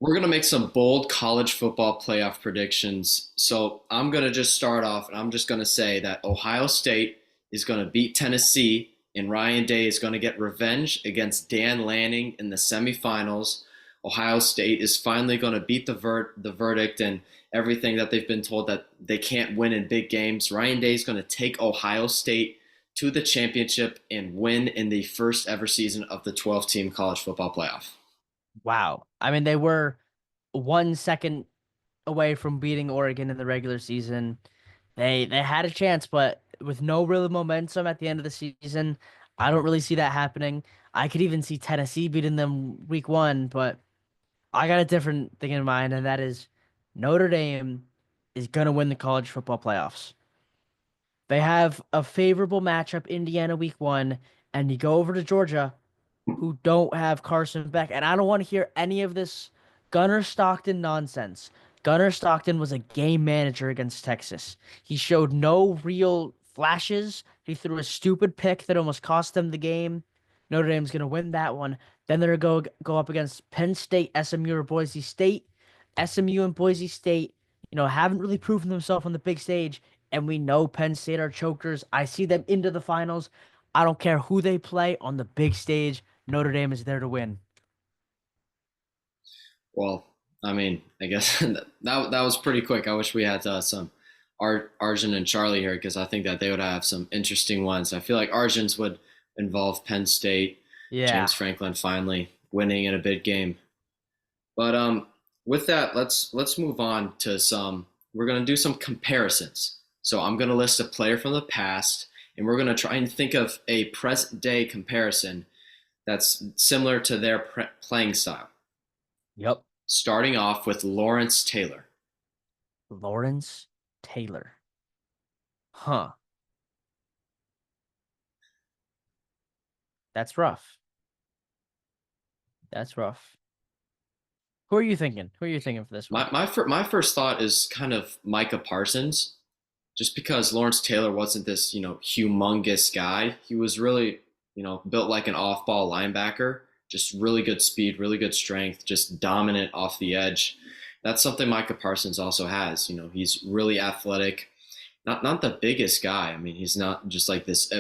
We're going to make some bold college football playoff predictions. So I'm going to just start off and I'm just going to say that Ohio State is going to beat Tennessee and Ryan Day is going to get revenge against Dan Lanning in the semifinals. Ohio State is finally going to beat the verdict and everything that they've been told that they can't win in big games. Ryan Day is going to take Ohio State to the championship and win in the first ever season of the 12-team college football playoff. Wow. I mean, they were 1 second away from beating Oregon in the regular season. They had a chance, but with no real momentum at the end of the season, I don't really see that happening. I could even see Tennessee beating them week one, but I got a different thing in mind, and that is Notre Dame is gonna win the college football playoffs. They have a favorable matchup, Indiana week one, and you go over to Georgia, who don't have Carson Beck. And I don't want to hear any of this Gunnar Stockton nonsense. Gunnar Stockton was a game manager against Texas. He showed no real flashes. He threw a stupid pick that almost cost them the game. Notre Dame's going to win that one. Then they're going to go up against Penn State, SMU, or Boise State. SMU and Boise State, haven't really proven themselves on the big stage. And we know Penn State are chokers. I see them into the finals. I don't care who they play on the big stage. Notre Dame is there to win. Well, I mean, I guess that was pretty quick. I wish we had some Arjun and Charlie here because I think that they would have some interesting ones. I feel like Arjun's would involve Penn State, Yeah, James Franklin finally winning in a big game. But with that, let's move on to some. We're gonna do some comparisons. So I'm gonna list a player from the past, and we're gonna try and think of a present day comparison that's similar to their playing style. yep. Starting off with Lawrence Taylor. Lawrence Taylor. Huh. That's rough. That's rough. Who are you thinking? Who are you thinking for this one? My first thought is kind of Micah Parsons, just because Lawrence Taylor wasn't this humongous guy. He was really built like an off-ball linebacker, just really good speed, really good strength, just dominant off the edge. That's something Micah Parsons also has. He's really athletic, not the biggest guy. I mean, he's not just like this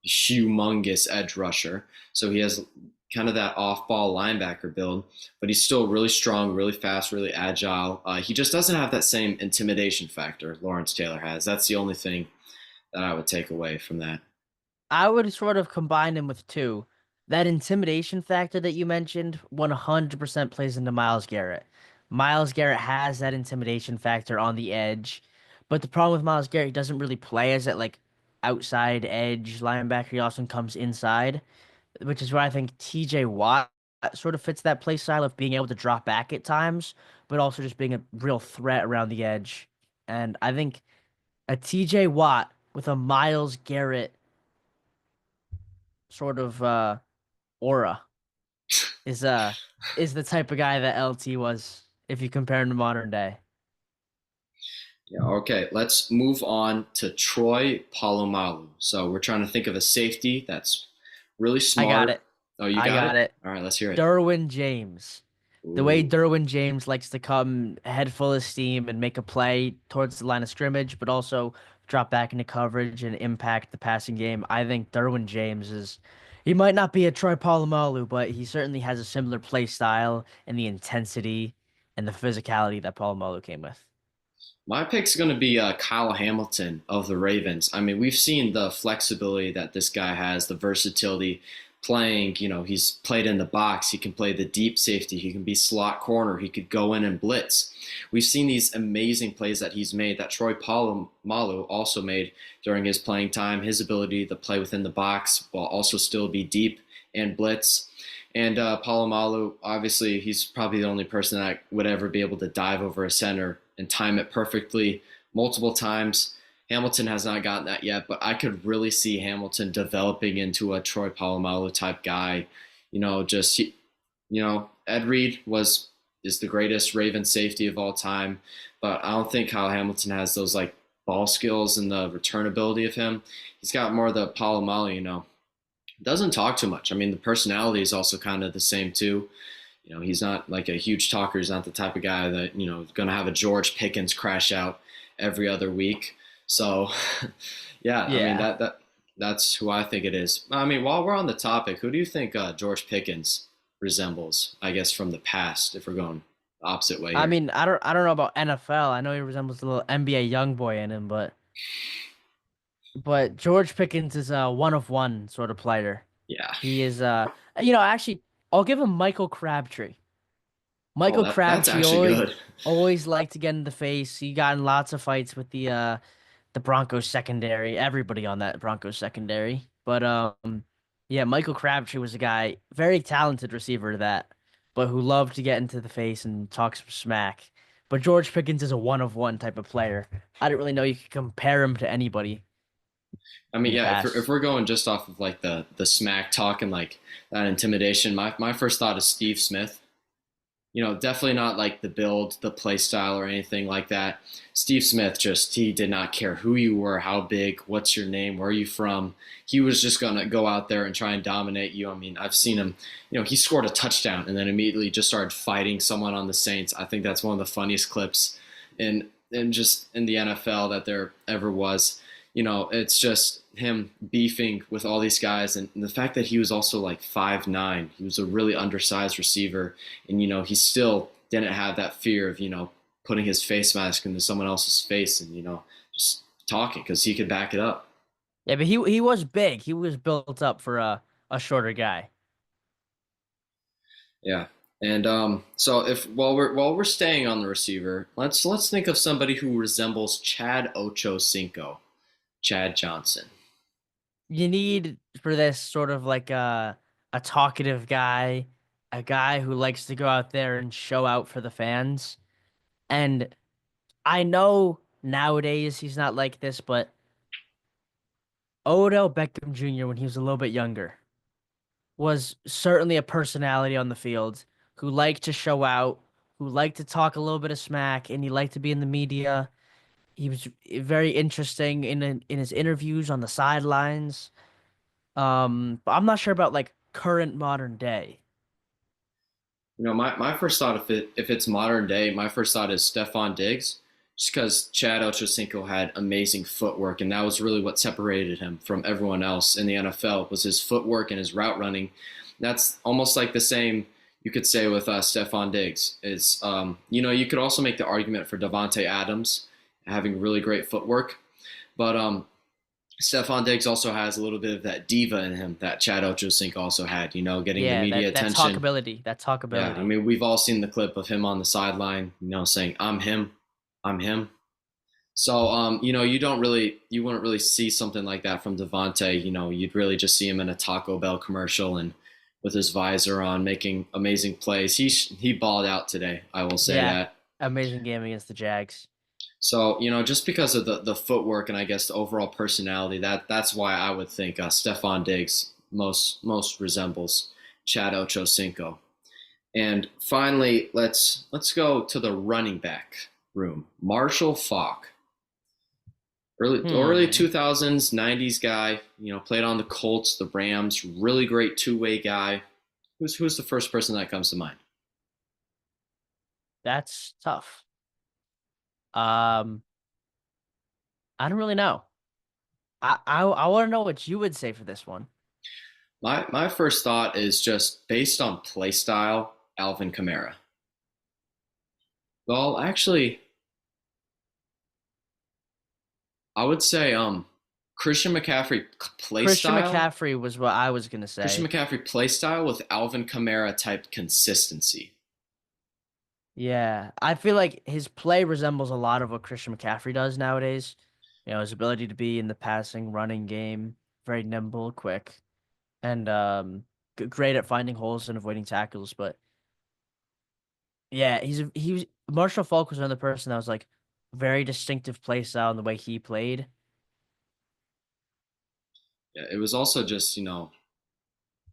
humongous edge rusher. So he has kind of that off-ball linebacker build, but he's still really strong, really fast, really agile. He just doesn't have that same intimidation factor Lawrence Taylor has. That's the only thing that I would take away from that. I would sort of combine him with two. That intimidation factor that you mentioned 100% plays into Myles Garrett. Myles Garrett has that intimidation factor on the edge, but the problem with Myles Garrett, he doesn't really play as that like outside edge linebacker. He often comes inside, which is where I think TJ Watt sort of fits that play style of being able to drop back at times, but also just being a real threat around the edge. And I think a TJ Watt with a Myles Garrett sort of aura is uh is the type of guy that LT was if you compare him to modern day. Yeah, okay, let's move on to Troy Polamalu. So we're trying to think of a safety that's really I got smart. it. Oh, you I got got it? it. All right, let's hear it. Derwin James. The way Ooh. Derwin James likes to come head full of steam and make a play towards the line of scrimmage, but also drop back into coverage and impact the passing game. I think Derwin James is he might not be a Troy Polamalu, but he certainly has a similar play style and the intensity and the physicality that Polamalu came with. My pick's going to be Kyle Hamilton of the Ravens. I mean, we've seen the flexibility that this guy has, the versatility playing. He's played in the box. He can play the deep safety. He can be slot corner. He could go in and blitz. We've seen these amazing plays that he's made that Troy Polamalu also made during his playing time. His ability to play within the box while also still be deep and blitz. And Polamalu, obviously, he's probably the only person that would ever be able to dive over a center and time it perfectly multiple times. Hamilton has not gotten that yet, but I could really see Hamilton developing into a Troy Polamalu type guy. Just Ed Reed is the greatest Raven safety of all time, but I don't think Kyle Hamilton has those like ball skills and the return ability of him. He's got more of the Polamalu. Doesn't talk too much. I mean, the personality is also kind of the same too. He's not like a huge talker. He's not the type of guy that, is going to have a George Pickens crash out every other week. So, yeah, I mean, Yeah. that's who I think it is. I mean, while we're on the topic, who do you think George Pickens resembles, I guess, from the past, if we're going the opposite way I here? mean, I don't know about NFL. I know he resembles a little NBA young boy in him, but George Pickens is a one of one sort of player. Yeah. He is actually I'll give him Michael Crabtree. Oh, Michael that's Crabtree actually always good. always liked to get in the face. He got in lots of fights with the Broncos secondary, everybody on that Broncos secondary. But yeah, Michael Crabtree was a guy, very talented receiver that, but who loved to get into the face and talk some smack. But George Pickens is a one of one type of player. I didn't really know you could compare him to anybody I in mean, the yeah, if past. we're going just off of like the smack talk and like that intimidation, my first thought is Steve Smith. Definitely not like the build, the play style, or anything like that. Steve Smith he did not care who you were, how big, what's your name, where are you from. He was just gonna go out there and try and dominate you. I mean, I've seen him. He scored a touchdown and then immediately just started fighting someone on the Saints. I think that's one of the funniest clips in just in the NFL that there ever was. It's just him beefing with all these guys, and the fact that he was also like 5'9", he was a really undersized receiver, and he still didn't have that fear of putting his face mask into someone else's face and just talking because he could back it up. Yeah, but he was big. He was built up for a shorter guy. Yeah. And so if while we're staying on the receiver, let's think of somebody who resembles Chad Ochocinco, Chad Johnson. You need for this sort of like a talkative guy, a guy who likes to go out there and show out for the fans. And I know nowadays he's not like this, but Odell Beckham Jr. when he was a little bit younger was certainly a personality on the field who liked to show out, who liked to talk a little bit of smack, and he liked to be in the media. He was very interesting in his interviews on the sidelines. But I'm not sure about like current modern day. My first thought, if it's modern day, my first thought is Stephon Diggs, just because Chad Ochocinco had amazing footwork, and that was really what separated him from everyone else in the NFL was his footwork and his route running. That's almost like the same you could say with Stephon Diggs. Is you could also make the argument for Devonte Adams having really great footwork, but Stephon Diggs also has a little bit of that diva in him that Chad Ochocinco also had. Getting the Yeah, media that attention. talkability, that Yeah, I talkability. mean, we've all seen the clip of him on the sideline, saying, "I'm him, I'm him." So, you wouldn't really see something like that from Devontae. You'd really just see him in a Taco Bell commercial and with his visor on, making amazing plays. He balled out today. I will say Yeah, that. amazing game against the Jags. So, just because of the footwork and I guess the overall personality, that's why I would think Stephon Diggs most resembles Chad Ochocinco. And finally, let's go to the running back room. Marshall Faulk, early Hmm, 2000s, 90s guy. Played on the Colts, the Rams. Really great two-way guy. Who's the first person that comes to mind? that's tough. Um, I don't really know. I want to know what you would say for this one. My first thought is just based on play style, Alvin Kamara. Well, actually, I would say Christian McCaffrey play Christian style. McCaffrey was what I was gonna Christian say. McCaffrey play style with Alvin Kamara type consistency. Yeah, I feel like his play resembles a lot of what Christian McCaffrey does nowadays. His ability to be in the passing, running game, very nimble, quick, and great at finding holes and avoiding tackles. But yeah, he was Marshall Faulk was another person that was like very distinctive play style in the way he played. Yeah, it was also just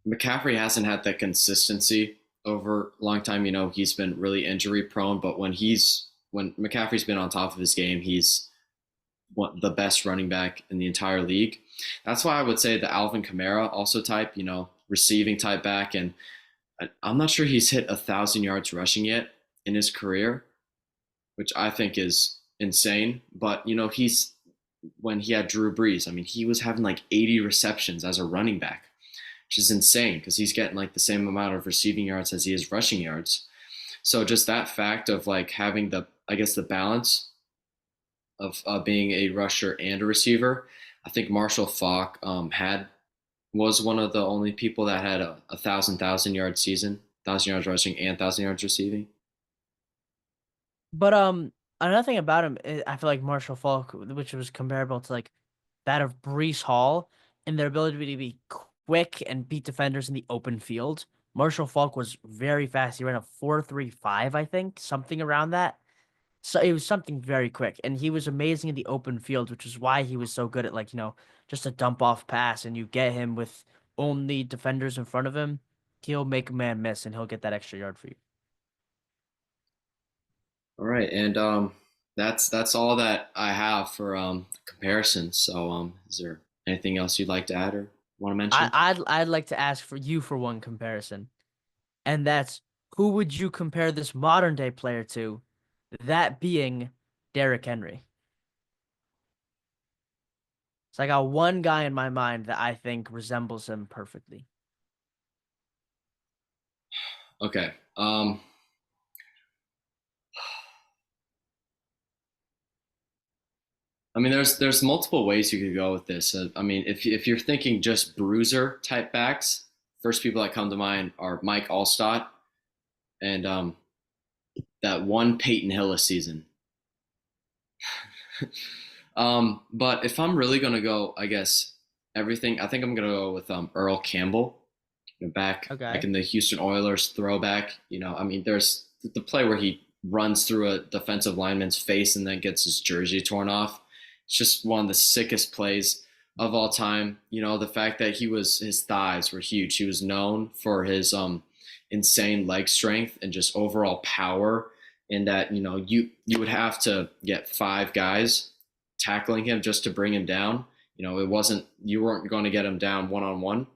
McCaffrey hasn't had that consistency over a long time. He's been really injury prone, but when McCaffrey's been on top of his game, he's the best running back in the entire league. That's why I would say the Alvin Kamara also type, receiving type back. And I'm not sure he's hit 1,000 yards rushing yet in his career, which I think is insane. But he's when he had Drew Brees, I mean, he was having like 80 receptions as a running back, which is insane because he's getting like the same amount of receiving yards as he is rushing yards. So just that fact of like having I guess, the balance of being a rusher and a receiver. I think Marshall Faulk had was one of the only people that had a thousand yard season, 1,000 yards rushing and 1,000 yards receiving. But another thing about him, I feel like Marshall Faulk, which was comparable to like that of Brees Hall, and their ability to be quick and beat defenders in the open field. Marshall Faulk was very fast. He ran a 4.35, I think, something around that. So it was something very quick, and he was amazing in the open field, which is why he was so good at like, just a dump off pass, and you get him with only defenders in front of him, he'll make a man miss and he'll get that extra yard for you. All right, and that's all that I have for comparison. So is there anything else you'd like to add or want to mention? I'd like to ask for you for one comparison, and that's who would you compare this modern day player to? That being Derrick Henry. So I got one guy in my mind that I think resembles him perfectly. Okay. I mean, there's multiple ways you could go with this. I mean, if you're thinking just bruiser type backs, first people that come to mind are Mike Allstott and that one Peyton Hillis season. But if I'm really gonna go, I guess everything. I think I'm gonna go with Earl Campbell, back Okay. in the Houston Oilers throwback. I mean, there's the play where he runs through a defensive lineman's face and then gets his jersey torn off. It's just one of the sickest plays of all time. The fact that his thighs were huge. He was known for his insane leg strength and just overall power. And that you would have to get five guys tackling him just to bring him down. It wasn't you weren't going to get him down one on one.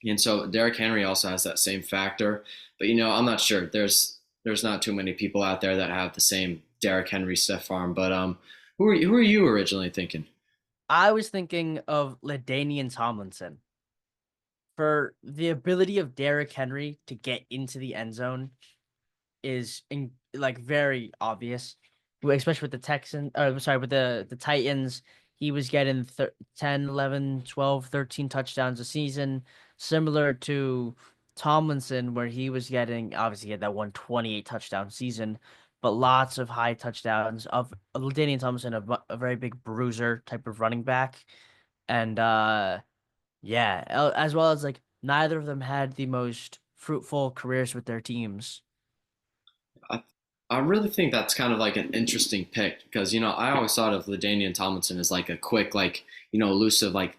And so Derrick Henry also has that same factor. But I'm not sure. There's not too many people out there that have the same Derrick Henry stiff arm. But who are you originally thinking? I was thinking of LaDainian Tomlinson for the ability of Derrick Henry to get into the end zone is like very obvious, especially with the Texans. Sorry, with the Titans, he was getting 10, 11, 12, 13 touchdowns a season, similar to Tomlinson, where he was getting obviously he had that 128 touchdown season, but lots of high touchdowns of Ladainian Tomlinson, a very big bruiser type of running back, and yeah, as well as like neither of them had the most fruitful careers with their teams. I, I really think that's kind of like an interesting pick because I always thought of LaDainian Tomlinson as like a quick, like elusive. Like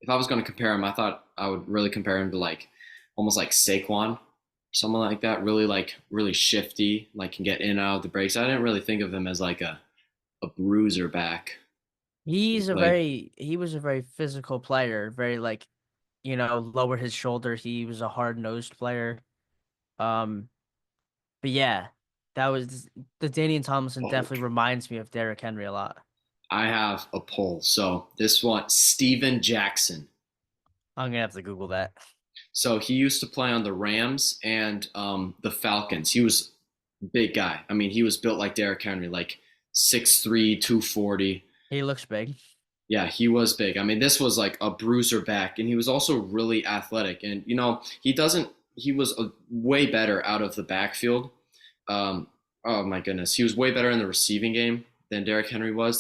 if I was going to compare him, I thought I would really compare him to like almost like Saquon, someone like that. Really like really shifty, like can get in and out of the breaks. I didn't really think of him as like a bruiser back. Like He was a very physical player, very like, lower his shoulder. He was a hard-nosed player. Um, but yeah, that was the Danian Thompson oh, definitely reminds me of Derrick Henry a lot. I have a poll. So this one, Steven Jackson. I'm gonna have to Google that. So he used to play on the Rams and the Falcons. He was a big guy. I mean, he was built like Derrick Henry, like 6'3", 240. He looks big. Yeah, he was big. I mean, this was like a bruiser back, and he was also really athletic. And he doesn't. He was way better out of the backfield. Oh my goodness, he was way better in the receiving game than Derrick Henry was.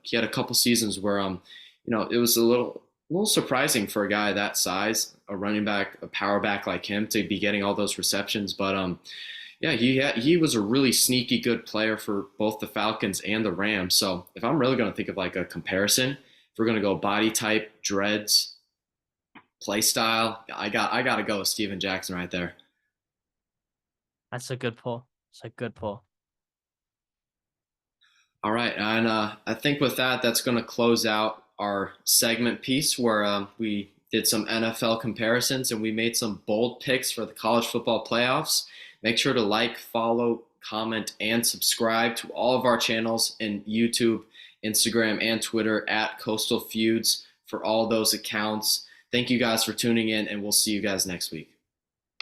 He had a couple seasons where it was a little surprising for a guy that size, a running back, a power back like him, to be getting all those receptions. But yeah, he was a really sneaky good player for both the Falcons and the Rams. So if I'm really going to think of like a comparison, if we're going to go body type, dreads, play style, I got to go with Steven Jackson right there. That's a good pull. It's a good pull. All right, and I think with that, that's going to close out our segment piece where we did some NFL comparisons, and we made some bold picks for the college football playoffs. Make sure to like, follow, comment, and subscribe to all of our channels in YouTube, Instagram, and Twitter at Coastal Feuds for all those accounts. Thank you guys for tuning in, and we'll see you guys next week.